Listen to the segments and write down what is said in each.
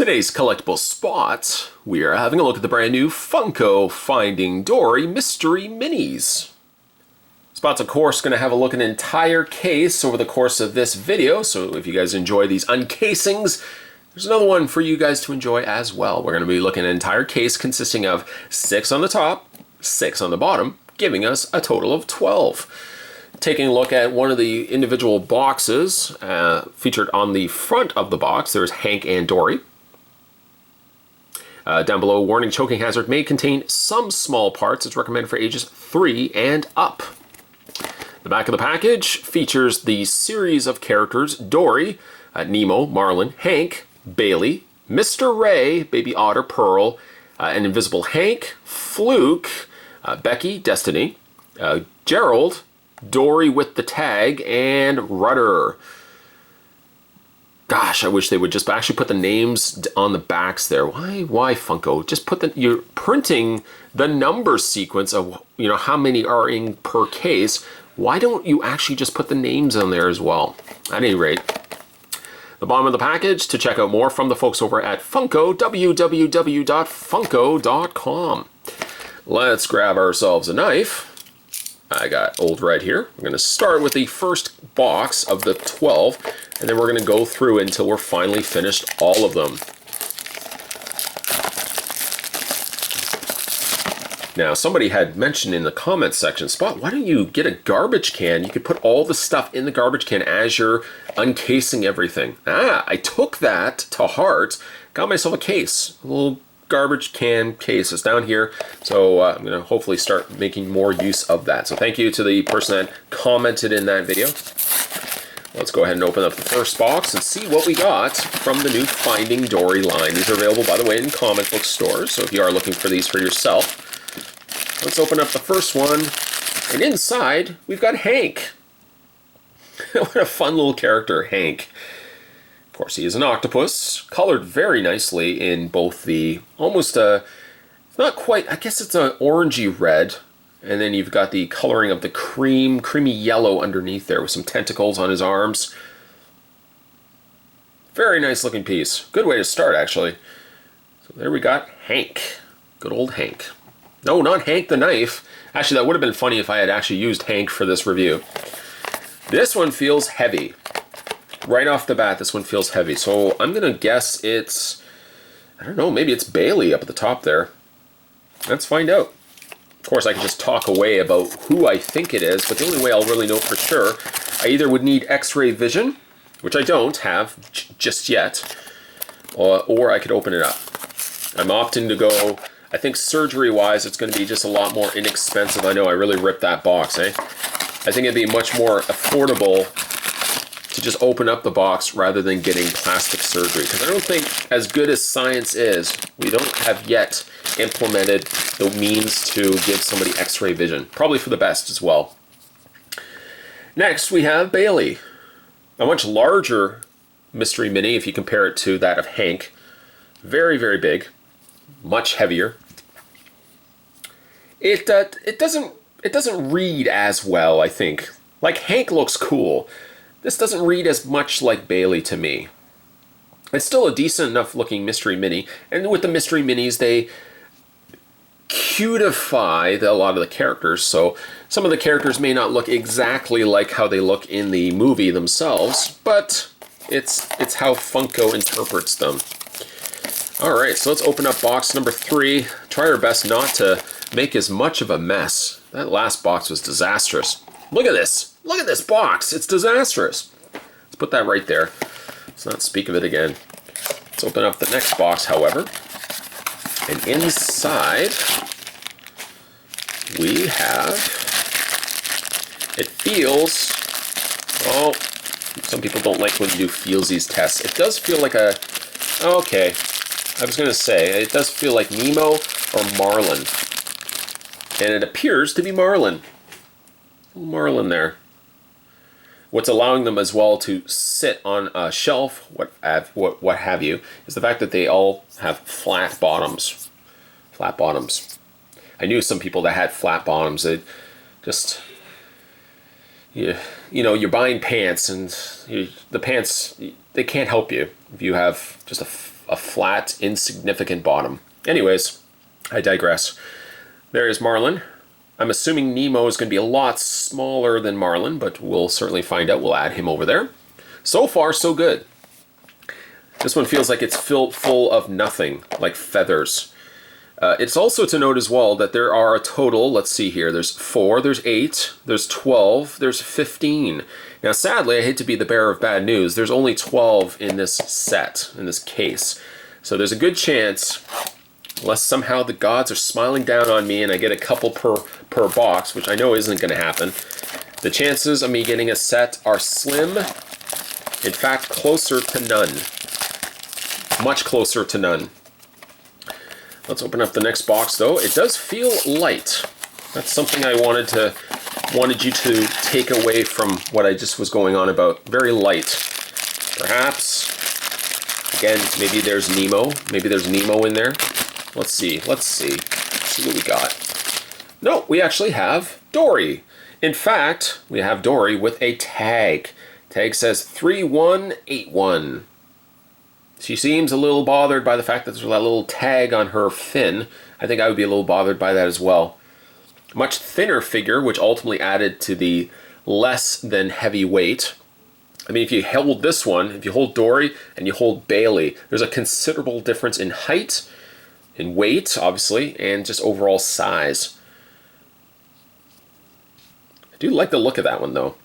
today's collectible spot, we are having a look at the brand new Funko Finding Dory Mystery Minis. Spot's, of course, going to have a look at an entire case over the course of this video, so if you guys enjoy these uncasings, there's another one for you guys to enjoy as well. We're going to be looking at an entire case consisting of 6 on the top, 6 on the bottom, giving us a total of 12. Taking a look at one of the individual boxes featured on the front of the box, there's Hank and Dory. Down below, warning, choking hazard may contain some small parts. It's recommended for ages 3 and up. The back of the package features the series of characters: Dory, Nemo, Marlin, Hank, Bailey, Mr. Ray, Baby Otter, Pearl, an Invisible Hank, Fluke, Becky, Destiny, Gerald, Dory with the tag, and Rudder. Gosh, I wish they would just actually put the names on the backs there. Why Funko? Just put you're printing the number sequence of, how many are in per case. Why don't you actually just put the names on there as well? At any rate, the bottom of the package, to check out more from the folks over at Funko, www.funko.com. Let's grab ourselves a knife. I got Old Red here. I'm going to start with the first box of the 12, and then we're going to go through until we're finally finished all of them. Now, somebody had mentioned in the comments section, Spot, why don't you get a garbage can? You could put all the stuff in the garbage can as you're uncasing everything. I took that to heart, got myself a case, a little garbage can case. It's down here, so I'm going to hopefully start making more use of that. So thank you to the person that commented in that video. Let's go ahead and open up the first box and see what we got from the new Finding Dory line. These are available, by the way, in comic book stores, so if you are looking for these for yourself. Let's open up the first one, and inside we've got Hank. What a fun little character, Hank. Of course, he is an octopus, colored very nicely in both the not quite, I guess it's an orangey red, and then you've got the coloring of the creamy yellow underneath there with some tentacles on his arms. Very nice looking piece. Good way to start, actually. So there we got Hank. Good old Hank. No, not Hank the knife. Actually, that would have been funny if I had actually used Hank for this review. This one feels heavy. Right off the bat, this one feels heavy. So I'm going to guess it's, I don't know, maybe it's Bailey up at the top there. Let's find out. Of course, I can just talk away about who I think it is, but the only way I'll really know for sure, I either would need X-ray vision, which I don't have just yet, or I could open it up. I'm opting to go, I think surgery-wise, it's going to be just a lot more inexpensive. I know I really ripped that box, eh? I think it'd be much more affordable to just open up the box rather than getting plastic surgery. Because I don't think, as good as science is, we don't have yet implemented the means to give somebody X-ray vision. Probably for the best as well. Next, we have Bailey. A much larger mystery mini if you compare it to that of Hank. Very, very big. Much heavier. It doesn't read as well, I think. Like, Hank looks cool. This doesn't read as much like Bailey to me. It's still a decent enough looking mystery mini, and with the mystery minis, they cutify a lot of the characters, so some of the characters may not look exactly like how they look in the movie themselves, but it's how Funko interprets them. Alright, so let's open up box number 3. Try our best not to make as much of a mess. That last box was disastrous. Look at this! Look at this box! It's disastrous! Let's put that right there. Let's not speak of it again. Let's open up the next box, however. And inside, we have... It feels... Oh, some people don't like when you do feelsies tests. It does feel like a... Okay. I was going to say, it does feel like Nemo or Marlin. And it appears to be Marlin. Marlin there. What's allowing them as well to sit on a shelf, what have you, is the fact that they all have flat bottoms. Flat bottoms. I knew some people that had flat bottoms. It just... You know, you're buying pants, and the pants, they can't help you if you have just a a flat, insignificant bottom. Anyways, I digress. There is Marlin. I'm assuming Nemo is going to be a lot smaller than Marlin, but we'll certainly find out. We'll add him over there. So far, so good. This one feels like it's filled full of nothing, like feathers. It's also to note as well that there are a total, let's see here, there's 4, there's 8, there's 12, there's 15. Now sadly, I hate to be the bearer of bad news, there's only 12 in this set, in this case. So there's a good chance, unless somehow the gods are smiling down on me and I get a couple per box, which I know isn't going to happen, the chances of me getting a set are slim, in fact closer to none. Much closer to none. Let's open up the next box though. It does feel light. That's something I wanted you to take away from what I just was going on about. Very light. Perhaps, again, maybe there's Nemo. Maybe there's Nemo in there. Let's see. Let's see what we got. No, we actually have Dory. In fact, we have Dory with a tag. Tag says 3181. She seems a little bothered by the fact that there's that little tag on her fin. I think I would be a little bothered by that as well. Much thinner figure, which ultimately added to the less than heavy weight. I mean, if you hold this one, if you hold Dory and you hold Bailey, there's a considerable difference in height, in weight, obviously, and just overall size. I do like the look of that one, though.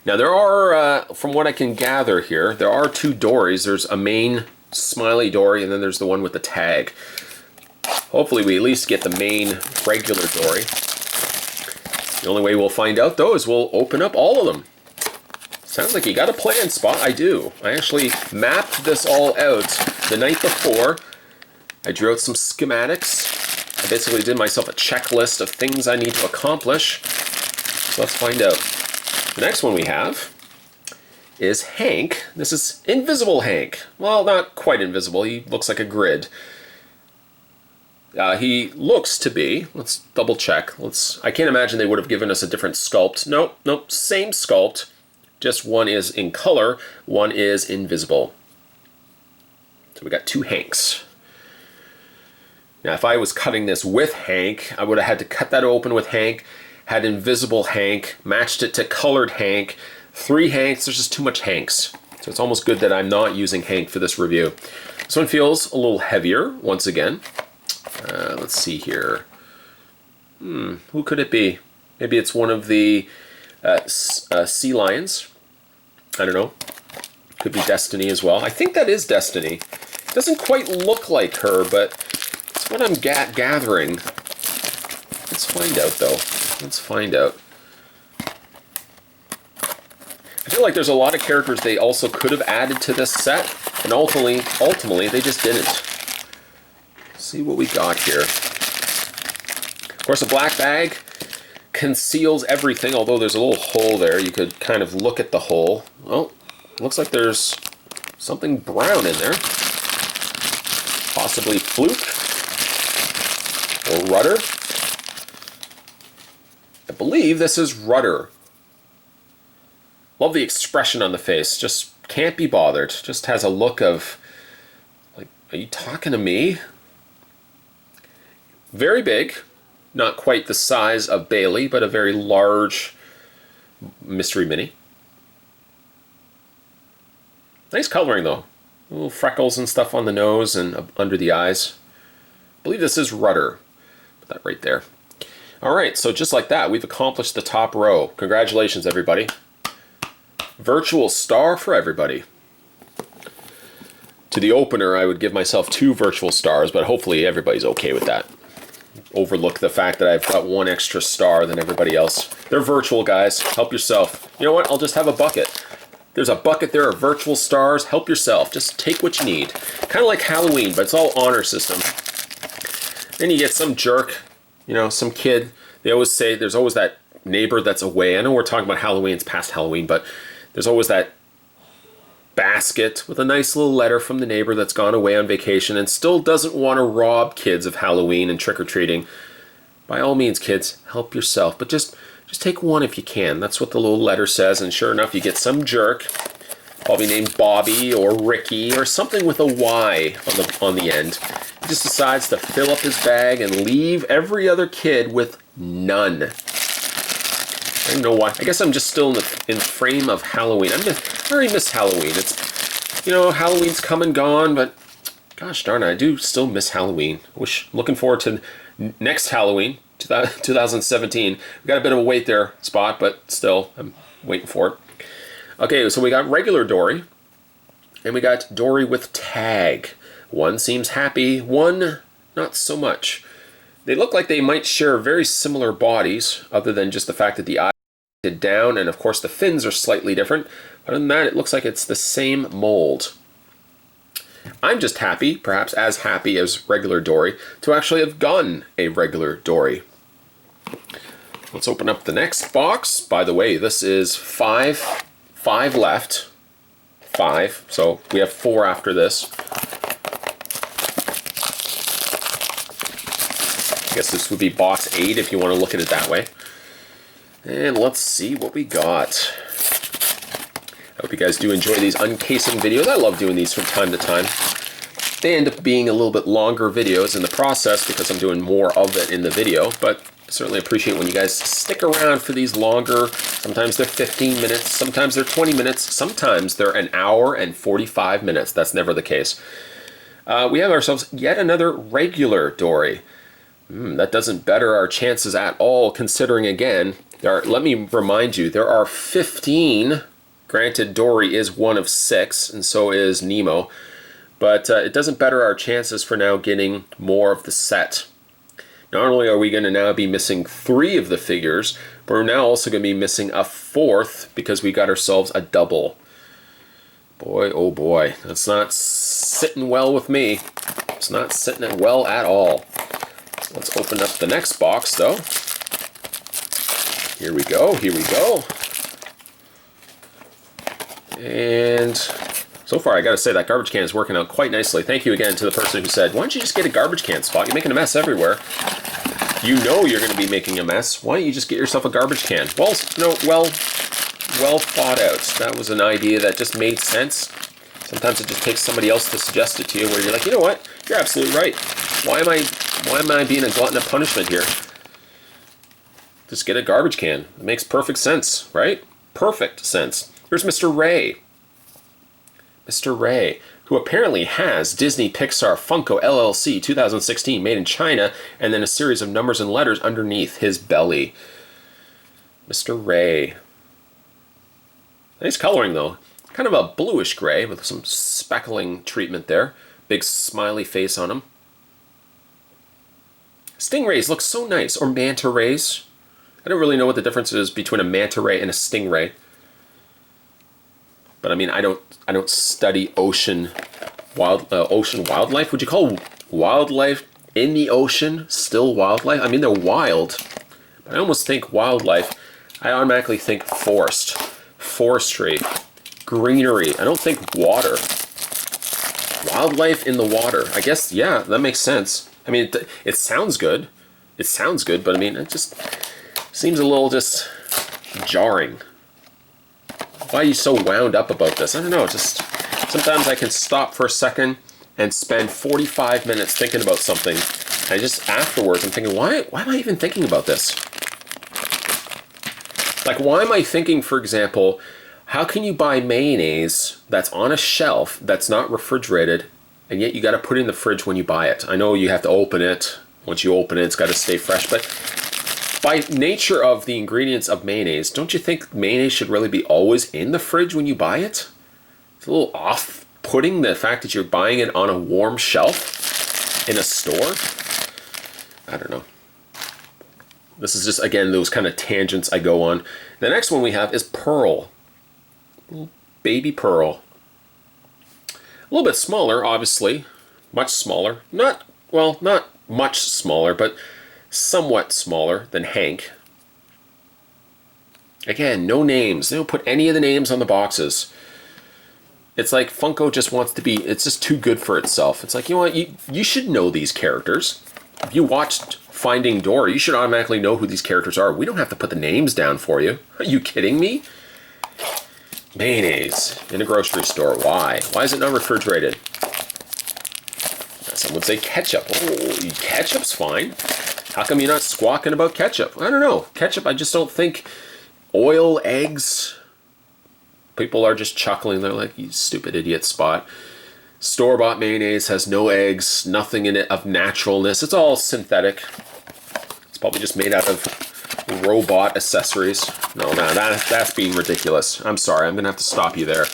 Now there are, from what I can gather here, there are 2 Dorys. There's a main smiley Dory, and then there's the one with the tag. Hopefully we at least get the main regular Dory. The only way we'll find out, though, is we'll open up all of them. Sounds like you got a plan, Spot. I do. I actually mapped this all out the night before. I drew out some schematics. I basically did myself a checklist of things I need to accomplish. So let's find out. The next one we have is Hank. This is Invisible Hank. Well, not quite invisible. He looks like a grid. He looks to be, let's double check. I can't imagine they would have given us a different sculpt. Nope, same sculpt. Just one is in color, one is invisible. So we got 2 Hanks. Now, if I was cutting this with Hank, I would have had to cut that open with Hank, had Invisible Hank, matched it to Colored Hank. 3 Hanks, there's just too much Hanks. So it's almost good that I'm not using Hank for this review. This one feels a little heavier, once again. Let's see here. Who could it be? Maybe it's one of the sea lions. I don't know. Could be Destiny as well. I think that is Destiny. Doesn't quite look like her, but it's what I'm gathering. Let's find out, though. Let's find out. I feel like there's a lot of characters they also could have added to this set, and ultimately they just didn't. Let's see what we got here. Of course, a black bag conceals everything, although there's a little hole there. You could kind of look at the hole. Well, looks like there's something brown in there. Possibly Fluke or Rudder. I believe this is Rudder. Love the expression on the face. Just can't be bothered. Just has a look of, like, are you talking to me? Very big. Not quite the size of Bailey, but a very large mystery mini. Nice coloring, though. Little freckles and stuff on the nose and under the eyes. I believe this is Rudder. Put that right there. Alright, so just like that, we've accomplished the top row. Congratulations, everybody. Virtual star for everybody. To the opener, I would give myself 2 virtual stars, but hopefully everybody's okay with that. Overlook the fact that I've got 1 extra star than everybody else. They're virtual, guys. Help yourself. You know what? I'll just have a bucket. There's a bucket there of virtual stars. Help yourself. Just take what you need. Kind of like Halloween, but it's all honor system. Then you get some jerk, you know, some kid. They always say there's always that neighbor that's away. I know we're talking about Halloween. It's past Halloween, but there's always that basket with a nice little letter from the neighbor that's gone away on vacation and still doesn't want to rob kids of Halloween and trick-or-treating. By all means, kids, help yourself, but just take 1 if you can. That's what the little letter says, and sure enough, you get some jerk probably named Bobby or Ricky or something with a Y on the end. He just decides to fill up his bag and leave every other kid with none. I don't know why. I guess I'm just still in the frame of Halloween. I already miss Halloween. It's, you know, Halloween's come and gone, but gosh darn it, I do still miss Halloween. Looking forward to next Halloween, 2017. We got a bit of a wait there, Spot, but still, I'm waiting for it. Okay, so we got regular Dory, and we got Dory with tag. One seems happy, one not so much. They look like they might share very similar bodies, other than just the fact that the eyes are down, and of course the fins are slightly different. Other than that, it looks like it's the same mold. I'm just happy, perhaps as happy as regular Dory, to actually have gotten a regular Dory. Let's open up the next box. By the way, this is five left. 5, so we have 4 after this. I guess this would be box 8 if you want to look at it that way. And let's see what we got. I hope you guys do enjoy these uncasing videos. I love doing these from time to time. They end up being a little bit longer videos in the process because I'm doing more of it in the video, but I certainly appreciate when you guys stick around for these longer. Sometimes they're 15 minutes, sometimes they're 20 minutes, sometimes they're an hour and 45 minutes. That's never the case. We have ourselves yet another regular Dory. That doesn't better our chances at all, considering, again, let me remind you, there are 15. Granted, Dory is one of 6, and so is Nemo. But it doesn't better our chances for now getting more of the set. Not only are we going to now be missing 3 of the figures, but we're now also going to be missing a 4th because we got ourselves a double. Boy, oh boy, that's not sitting well with me. It's not sitting well at all. Let's open up the next box, though. Here we go, here we go. And so far, I gotta say, that garbage can is working out quite nicely. Thank you again to the person who said, why don't you just get a garbage can, Spot? You're making a mess everywhere. You know you're gonna be making a mess. Why don't you just get yourself a garbage can? Well, well thought out. That was an idea that just made sense. Sometimes it just takes somebody else to suggest it to you, where you're like, you know what? You're absolutely right. Why am I being a glutton of punishment here? Just get a garbage can. It makes perfect sense, right? Perfect sense. Here's Mr. Ray. Mr. Ray, who apparently has Disney Pixar Funko LLC 2016 made in China, and then a series of numbers and letters underneath his belly. Mr. Ray. Nice coloring, though. Kind of a bluish gray with some speckling treatment there. Big smiley face on him. Stingrays look so nice, or manta rays. I don't really know what the difference is between a manta ray and a stingray. But I mean, I don't study ocean wildlife. Would you call wildlife in the ocean still wildlife? I mean, they're wild. But I almost think wildlife, I automatically think forestry, greenery. I don't think water. Wildlife in the water. I guess, yeah, that makes sense. I mean, it sounds good. It sounds good, but I mean, it just seems a little just jarring. Why are you so wound up about this? I don't know, just sometimes I can stop for a second and spend 45 minutes thinking about something. And just afterwards I'm thinking, why am I even thinking about this? Like, why am I thinking, for example, how can you buy mayonnaise that's on a shelf that's not refrigerated, and yet you got to put it in the fridge when you buy it? I know you have to open it. Once you open it, it's got to stay fresh, but by nature of the ingredients of mayonnaise, don't you think mayonnaise should really be always in the fridge when you buy it? It's a little off-putting, the fact that you're buying it on a warm shelf in a store. I don't know. This is just, again, those kind of tangents I go on. The next one we have is Pearl. Little baby Pearl. A little bit smaller, obviously. Much smaller. Not much smaller, but somewhat smaller than Hank. Again, no names. They don't put any of the names on the boxes. It's like Funko just wants to be, it's just too good for itself. It's like, you know what, you should know these characters. If you watched Finding Dory, you should automatically know who these characters are. We don't have to put the names down for you. Are you kidding me? Mayonnaise in a grocery store. Why? Why is it not refrigerated? Some would say ketchup. Oh, ketchup's fine. How come you're not squawking about ketchup? I don't know. Ketchup, I just don't think oil, eggs. People are just chuckling. They're like, you stupid idiot, Spot. Store-bought mayonnaise has no eggs, nothing in it of naturalness. It's all synthetic. It's probably just made out of robot accessories. No, that's being ridiculous. I'm sorry, I'm going to have to stop you there.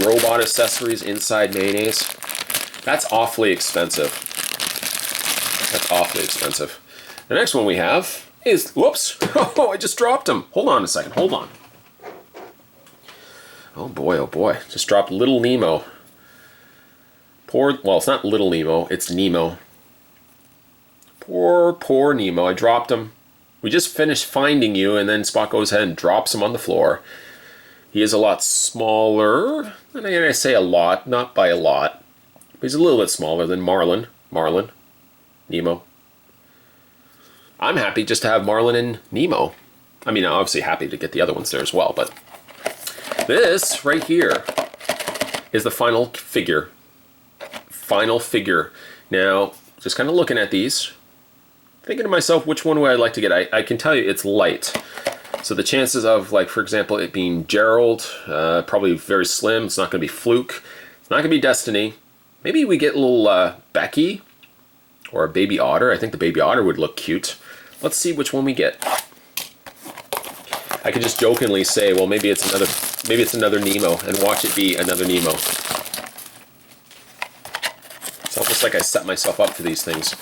Robot accessories inside mayonnaise. That's awfully expensive. That's awfully expensive. The next one we have is, whoops, oh, I just dropped them. Hold on a second, hold on. Oh boy, just dropped Little Nemo. Well, it's not Little Nemo, it's Nemo. Poor Nemo, I dropped him. We just finished finding you, and then Spot goes ahead and drops him on the floor. He is a lot smaller, and I say a lot, not by a lot. But he's a little bit smaller than Marlin, Nemo. I'm happy just to have Marlin and Nemo. I mean, I'm obviously happy to get the other ones there as well, but this right here is the final figure. Now, just kind of looking at these, thinking to myself, which one would I like to get? I can tell you it's light. So the chances of, like, for example, it being Gerald, probably very slim. It's not going to be Fluke. It's not going to be Destiny. Maybe we get a little Becky or a Baby Otter. I think the Baby Otter would look cute. Let's see which one we get. I could just jokingly say, well, maybe it's another Nemo, and watch it be another Nemo. It's almost like I set myself up for these things.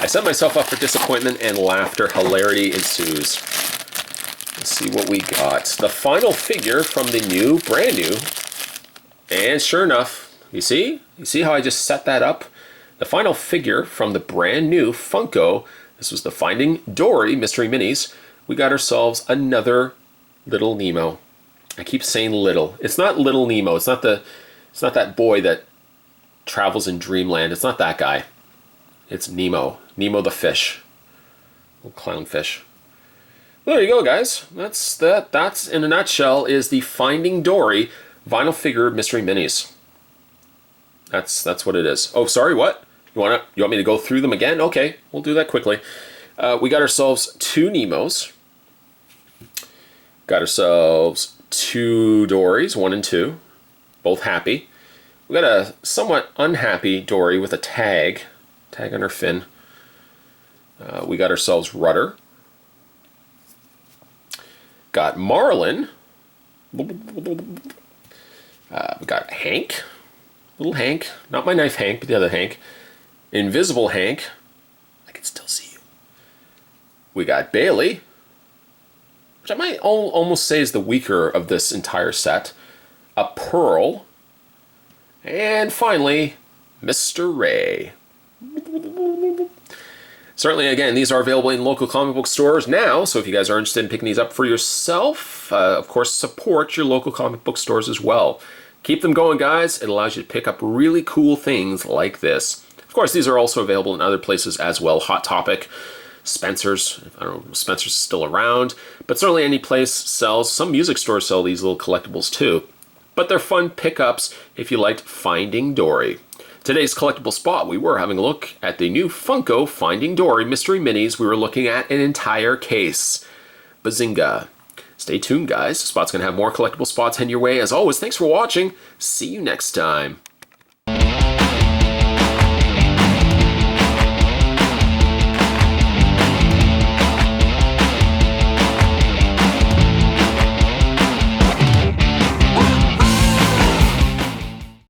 I set myself up for disappointment and laughter. Hilarity ensues. Let's see what we got. The final figure from the brand new, and sure enough, you see how I just set that up? The final figure from the brand new Funko. This was the Finding Dory Mystery Minis. We got ourselves another Little Nemo. I keep saying little. It's not Little Nemo. It's not that boy that travels in dreamland. It's not that guy. It's Nemo. Nemo the fish. Little clownfish. Well, there you go, guys. That's in a nutshell is the Finding Dory vinyl figure Mystery Minis. That's what it is. Oh, sorry, what? You want me to go through them again? Okay, we'll do that quickly. We got ourselves 2 Nemos. Got ourselves 2 Dorys, 1 and 2. Both happy. We got a somewhat unhappy Dory with a tag on her fin. We got ourselves Rudder. Got Marlin. We got Hank. Little Hank. Not my knife Hank, but the other Hank. Invisible Hank. I can still see you. We got Bailey, which I might almost say is the weaker of this entire set. A Pearl. And finally, Mr. Ray. Certainly, again, these are available in local comic book stores now, so if you guys are interested in picking these up for yourself, of course, support your local comic book stores as well. Keep them going, guys. It allows you to pick up really cool things like this. Of course, these are also available in other places as well. Hot Topic, Spencer's. I don't know if Spencer's is still around, but certainly any place sells. Some music stores sell these little collectibles too. But they're fun pickups if you liked Finding Dory. Today's collectible spot, we were having a look at the new Funko Finding Dory Mystery Minis. We were looking at an entire case. Bazinga. Stay tuned, guys. Spot's going to have more collectible spots heading your way. As always, thanks for watching. See you next time.